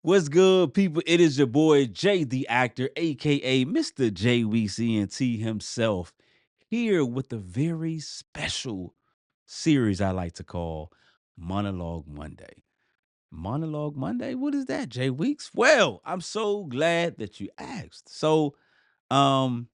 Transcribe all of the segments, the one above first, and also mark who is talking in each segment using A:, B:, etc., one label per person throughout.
A: What's good, people? It is your boy Jay, the actor, aka Mr. J.Weeks ENT himself, here with a very special series I like to call Monologue Monday. Monologue Monday? What is that, J.Weeks? Well, I'm so glad that you asked. Um,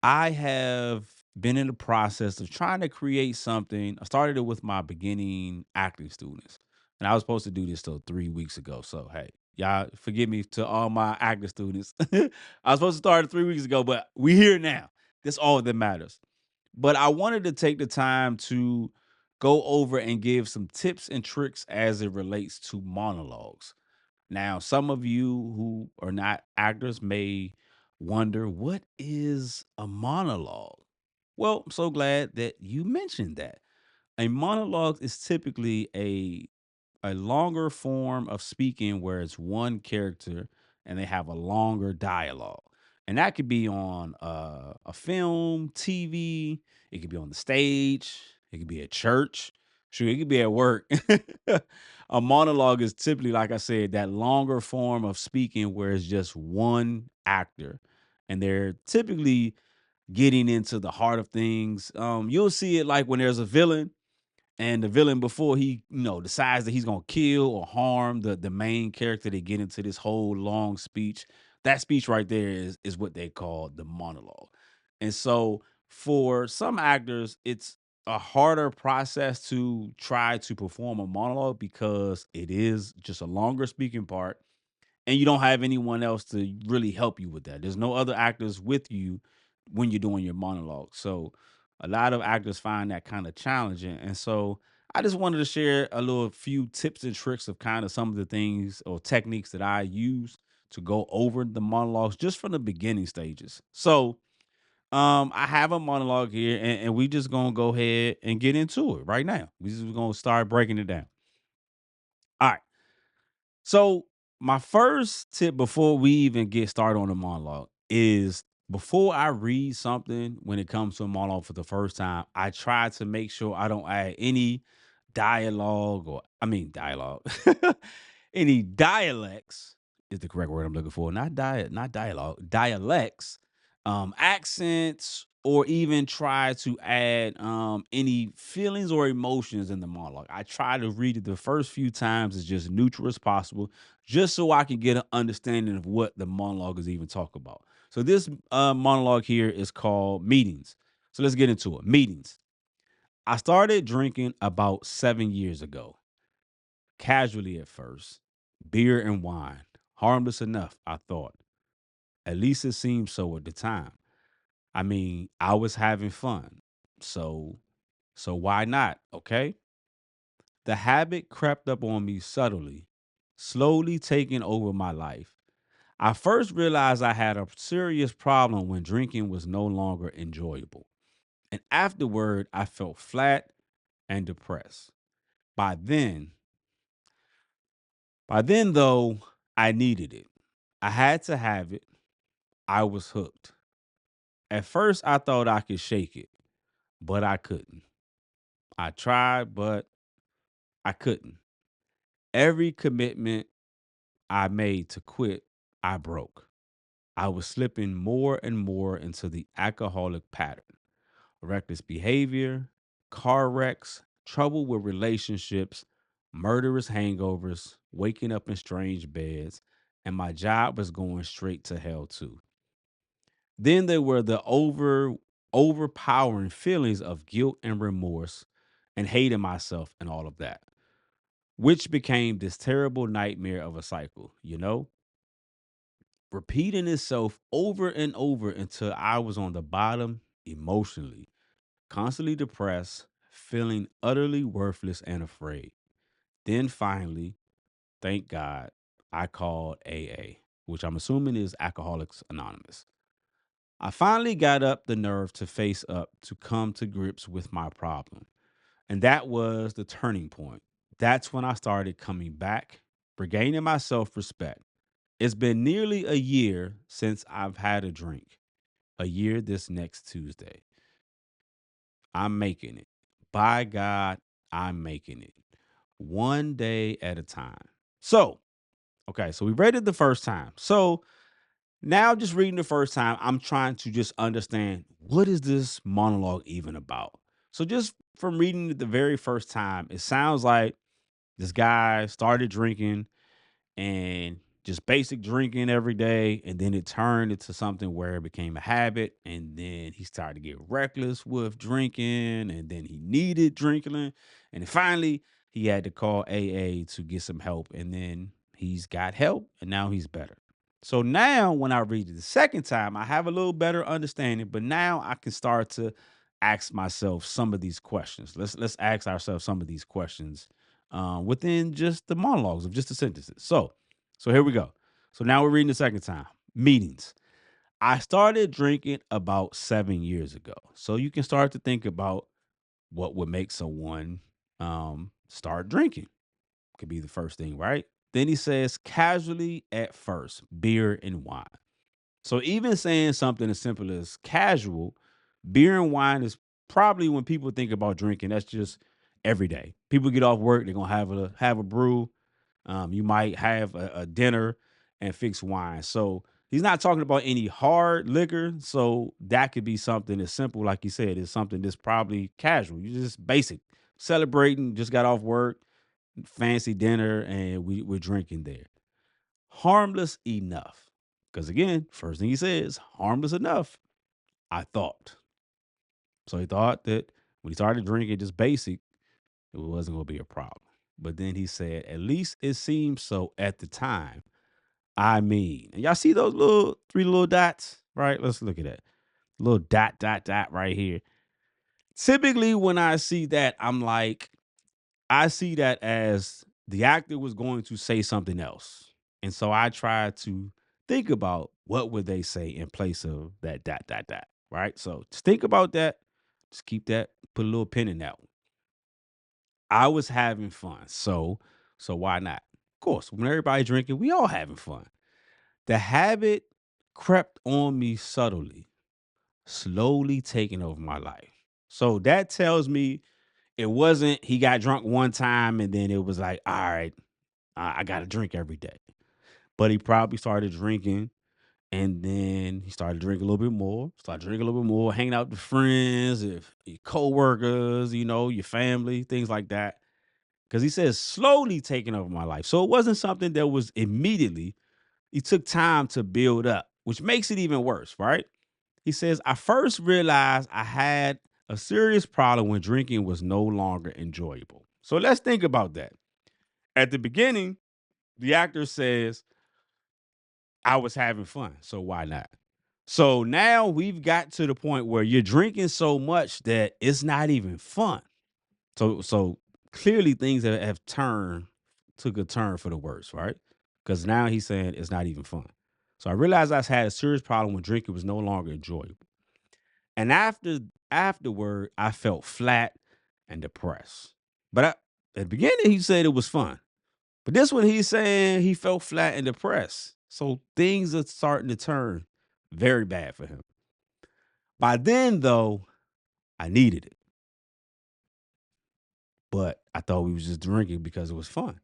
A: I have been in the process of trying to create something. I started it with my beginning acting students, and I was supposed to do this till 3 weeks ago. So, hey, y'all forgive me to all my acting students. I was supposed to start it 3 weeks ago, but we here now. That's all that matters. But I wanted to take the time to go over and give some tips and tricks as it relates to monologues. Now, some of you who are not actors may wonder, what is a monologue? Well, I'm so glad that you mentioned that. A monologue is typically a longer form of speaking where it's one character and they have a longer dialogue. And that could be on a film, TV, it could be on the stage, it could be at church, sure, it could be at work. A monologue is typically, like I said, that longer form of speaking where it's just one actor and they're typically getting into the heart of things. You'll see it like when there's a villain and the villain, before he decides that he's gonna kill or harm the main character, they get into this whole long speech. That speech right there is what they call the monologue. And so for some actors it's a harder process to try to perform a monologue because it is just a longer speaking part and you don't have anyone else to really help you with that. There's no other actors with you when you're doing your monologue. So a lot of actors find that kind of challenging. And so I just wanted to share a little few tips and tricks of kind of some of the things or techniques that I use to go over the monologues just from the beginning stages. So I have a monologue here and we just gonna go ahead and get into it right now. We just gonna start breaking it down. All right. So my first tip before we even get started on the monologue is before I read something when it comes to a monologue for the first time, I try to make sure I don't add any dialogue or I mean dialogue. Any dialects is the correct word I'm looking for. Not dialogue, dialects, accents, or even try to add any feelings or emotions in the monologue. I try to read it the first few times as just neutral as possible, just so I can get an understanding of what the monologue is even talking about. So this monologue here is called meetings. So let's get into it. Meetings. I started drinking about 7 years ago, casually at first. Beer and wine, harmless enough, I thought. At least it seemed so at the time. I mean, I was having fun. So why not? Okay. The habit crept up on me subtly, slowly taking over my life. I first realized I had a serious problem when drinking was no longer enjoyable. And afterward, I felt flat and depressed. By then, though, I needed it. I had to have it. I was hooked. At first, I thought I could shake it, but I couldn't. I tried, but I couldn't. Every commitment I made to quit, I broke. I was slipping more and more into the alcoholic pattern: reckless behavior, car wrecks, trouble with relationships, murderous hangovers, waking up in strange beds, and my job was going straight to hell too. Then there were the overpowering feelings of guilt and remorse and hating myself and all of that, which became this terrible nightmare of a cycle, repeating itself over and over until I was on the bottom emotionally, constantly depressed, feeling utterly worthless and afraid. Then finally, thank God, I called AA, which I'm assuming is Alcoholics Anonymous. I finally got up the nerve to face up to come to grips with my problem. And that was the turning point. That's when I started coming back, regaining my self respect. It's been nearly a year since I've had a drink. A year this next Tuesday. I'm making it. By God, I'm making it. One day at a time. So, Okay, so we read it the first time. So now just reading the first time, I'm trying to just understand what is this monologue even about? So just from reading it the very first time, it sounds like this guy started drinking and just basic drinking every day. And then it turned into something where it became a habit. And then he started to get reckless with drinking. And then he needed drinking. And then finally, he had to call AA to get some help. And then he's got help. And now he's better. So now, when I read it the second time, I have a little better understanding. But now I can start to ask myself some of these questions. Let's ask ourselves some of these questions within just the monologues of just the sentences. So here we go. So now we're reading the second time. Meetings. I started drinking about 7 years ago. So you can start to think about what would make someone start drinking. Could be the first thing, right? Then he says casually at first, beer and wine. So even saying something as simple as casual, beer and wine is probably when people think about drinking. That's just every day. People get off work, they're gonna have a brew. You might have a dinner and fix wine. So he's not talking about any hard liquor. So that could be something as simple, like you said, is something that's probably casual. You just basic celebrating. Just got off work, fancy dinner, and we're drinking there. Harmless enough. Because again, first thing he says, harmless enough, I thought. So he thought that when he started drinking just basic, it wasn't going to be a problem. But then he said, at least it seemed so at the time. I mean, and y'all see those little three little dots, right? Let's look at that. Little dot, dot, dot right here. Typically, when I see that, I'm like, I see that as the actor was going to say something else. And so I try to think about what would they say in place of that dot dot dot, right? So just think about that. Just keep that, put a little pin in that one. I was having fun. So why not? Of course, when everybody drinking, we all having fun. The habit crept on me subtly, slowly taking over my life. So that tells me it wasn't he got drunk one time and then it was like, all right, I got to drink every day. But he probably started drinking and then he started drinking a little bit more, started drinking a little bit more, hanging out with friends, if your coworkers, your family, things like that. Because he says slowly taking over my life. So it wasn't something that was immediately, it took time to build up, which makes it even worse, right? He says, I first realized I had a serious problem when drinking was no longer enjoyable. So let's think about that. At the beginning, the actor says, I was having fun. So why not? So now we've got to the point where you're drinking so much that it's not even fun. So clearly things have took a turn for the worse, right? Because now he's saying it's not even fun. So I realized I had a serious problem when drinking was no longer enjoyable. And afterward, I felt flat and depressed. But at the beginning, he said it was fun. But this one, he's saying he felt flat and depressed. So things are starting to turn very bad for him. By then, though, I needed it. But I thought we was just drinking because it was fun.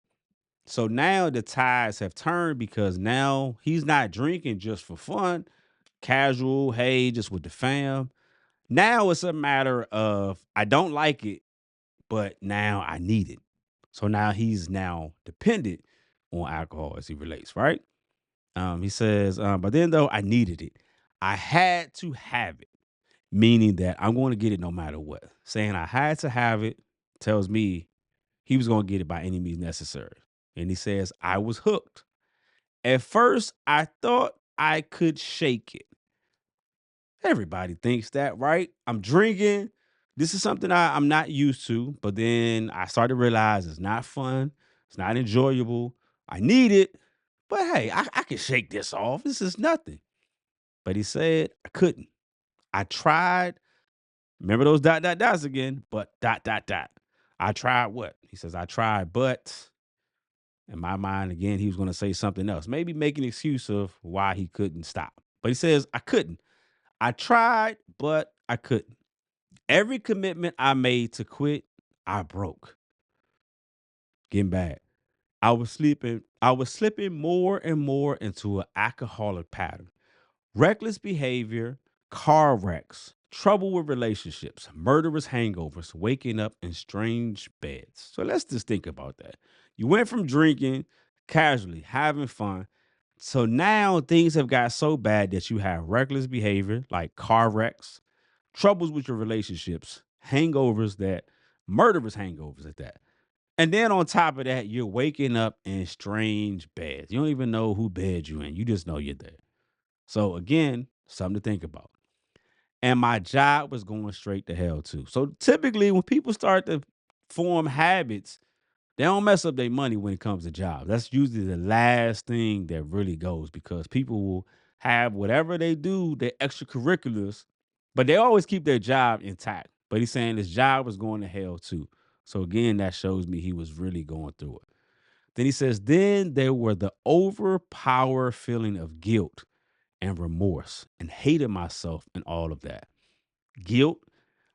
A: So now the tides have turned because now he's not drinking just for fun, casual, hey, just with the fam. Now it's a matter of I don't like it, but now I need it. So now he's now dependent on alcohol as he relates, right? He says, but then though I needed it, I had to have it, meaning that I'm going to get it no matter what. Saying I had to have it tells me he was going to get it by any means necessary. And he says, I was hooked. At first, I thought I could shake it. Everybody thinks that, right? I'm drinking. This is something I'm not used to. But then I started to realize it's not fun. It's not enjoyable. I need it. But hey, I can shake this off. This is nothing. But he said I couldn't. I tried. Remember those dot dot dots again, but dot dot dot. I tried what? He says, I tried, but in my mind, again, he was going to say something else, maybe make an excuse of why he couldn't stop. But he says, I couldn't. I tried, but I couldn't. Every commitment I made to quit, I broke. Getting bad. I was slipping more and more into an alcoholic pattern. Reckless behavior, car wrecks, trouble with relationships, murderous hangovers, waking up in strange beds. So let's just think about that. You went from drinking casually, having fun. So now things have got so bad that you have reckless behavior like car wrecks, troubles with your relationships, hangovers that murderous hangovers at that. And then on top of that, you're waking up in strange beds. You don't even know who bed you in. You just know you're there. So again, something to think about. And my job was going straight to hell too. So typically when people start to form habits, they don't mess up their money when it comes to jobs. That's usually the last thing that really goes because people will have whatever they do, their extracurriculars, but they always keep their job intact. But he's saying his job was going to hell too. So again, that shows me he was really going through it. Then he says, then there were the overpower feeling of guilt and remorse and hated myself and all of that. Guilt,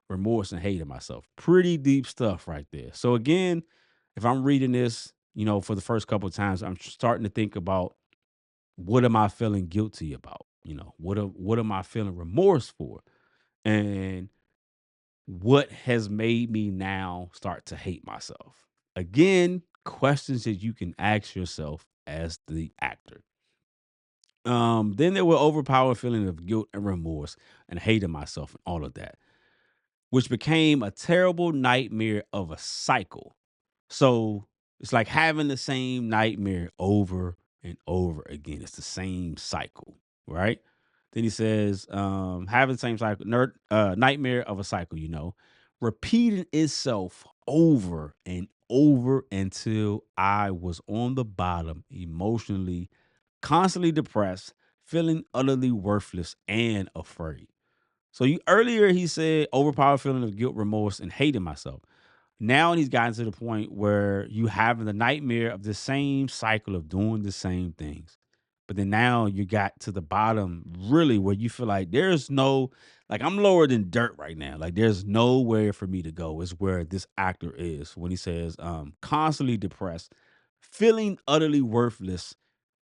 A: remorse, and hated myself. Pretty deep stuff right there. So again, if I'm reading this, for the first couple of times, I'm starting to think about what am I feeling guilty about? What am I feeling remorse for? And what has made me now start to hate myself? Again, questions that you can ask yourself as the actor. Then there were overpowering feeling of guilt and remorse and hating myself and all of that, which became a terrible nightmare of a cycle. So it's like having the same nightmare over and over again. It's the same cycle, right? Then he says, having the same cycle, nightmare of a cycle, repeating itself over and over until I was on the bottom emotionally, constantly depressed, feeling utterly worthless and afraid. So you earlier he said overpowered feeling of guilt, remorse, and hating myself. Now he's gotten to the point where you having the nightmare of the same cycle of doing the same things. But then now you got to the bottom, really, where you feel like there's no, like I'm lower than dirt right now. Like there's nowhere for me to go. Is where this actor is when he says, constantly depressed, feeling utterly worthless,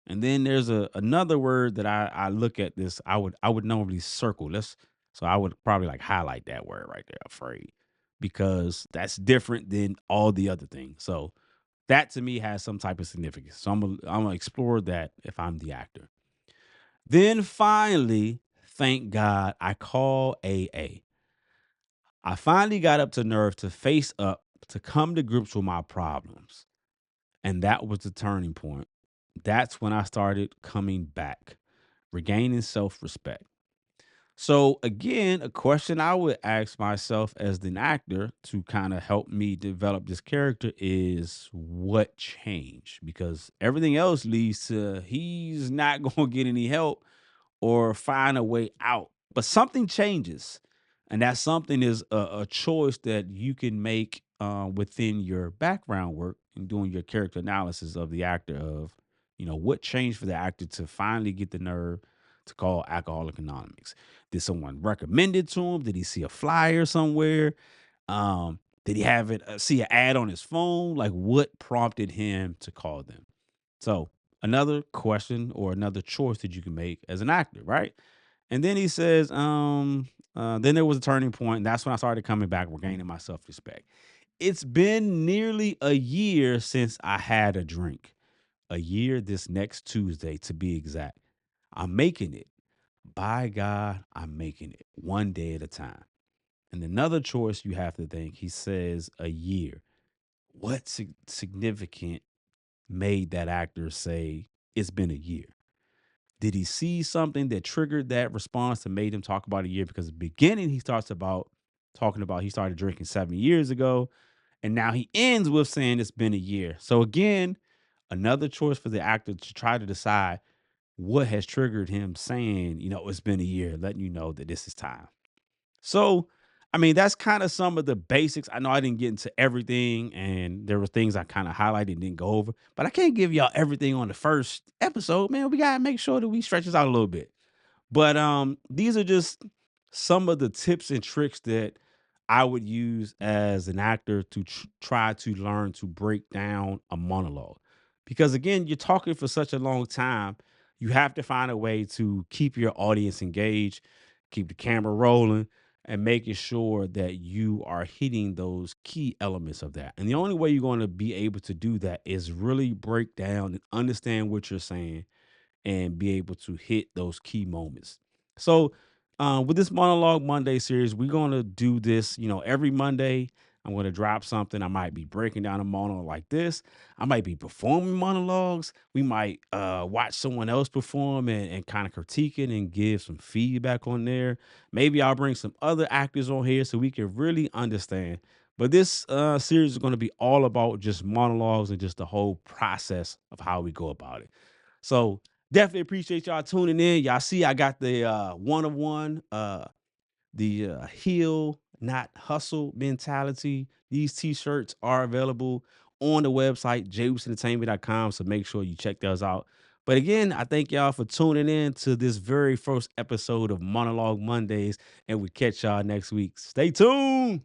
A: and then there's another word that I look at this, I would normally circle. So I would probably like highlight that word right there, afraid, because that's different than all the other things. So that to me has some type of significance. So I'm gonna explore that if I'm the actor. Then finally, thank God, I call AA. I finally got up to nerve to face up, to come to grips with my problems. And that was the turning point. That's when I started coming back, regaining self respect. So, again, a question I would ask myself as an actor to kind of help me develop this character is what changed? Because everything else leads to he's not going to get any help or find a way out. But something changes. And that something is a choice that you can make within your background work and doing your character analysis of the actor of, what changed for the actor to finally get the nerve to call Alcoholic Anonymous. Did someone recommend it to him? Did he see a flyer somewhere? Did he have it see an ad on his phone? Like what prompted him to call them? So another question or another choice that you can make as an actor, right? And then he says, then there was a turning point. And that's when I started coming back, regaining my self respect. It's been nearly a year since I had a drink. A year this next Tuesday, to be exact. I'm making it. By God, I'm making it one day at a time. And another choice you have to think, he says a year. What significant made that actor say it's been a year? Did he see something that triggered that response that made him talk about a year? Because at the beginning, he starts about talking about he started drinking 7 years ago. And now he ends with saying it's been a year. So again, another choice for the actor to try to decide what has triggered him saying, it's been a year, letting you know that this is time. So, I mean, that's kind of some of the basics. I know I didn't get into everything, and there were things I kind of highlighted and didn't go over, but I can't give y'all everything on the first episode, man. We gotta make sure that we stretch this out a little bit. But these are just some of the tips and tricks that I would use as an actor to try to learn to break down a monologue. because again, you're talking for such a long time. You have to find a way to keep your audience engaged, keep the camera rolling, and making sure that you are hitting those key elements of that. And the only way you're going to be able to do that is really break down and understand what you're saying and be able to hit those key moments. So, with this Monologue Monday series, we're going to do this, every Monday. I'm going to drop something. I might be breaking down a monologue like this. I might be performing monologues. We might watch someone else perform and kind of critique it and give some feedback on there. Maybe I'll bring some other actors on here so we can really understand. But this series is going to be all about just monologues and just the whole process of how we go about it. So definitely appreciate y'all tuning in. Y'all see, I got the one of one, the heal, not hustle mentality. These t-shirts are available on the website, jweeksentertainment.com. So make sure you check those out. But again, I thank y'all for tuning in to this very first episode of Monologue Mondays, and we catch y'all next week. Stay tuned.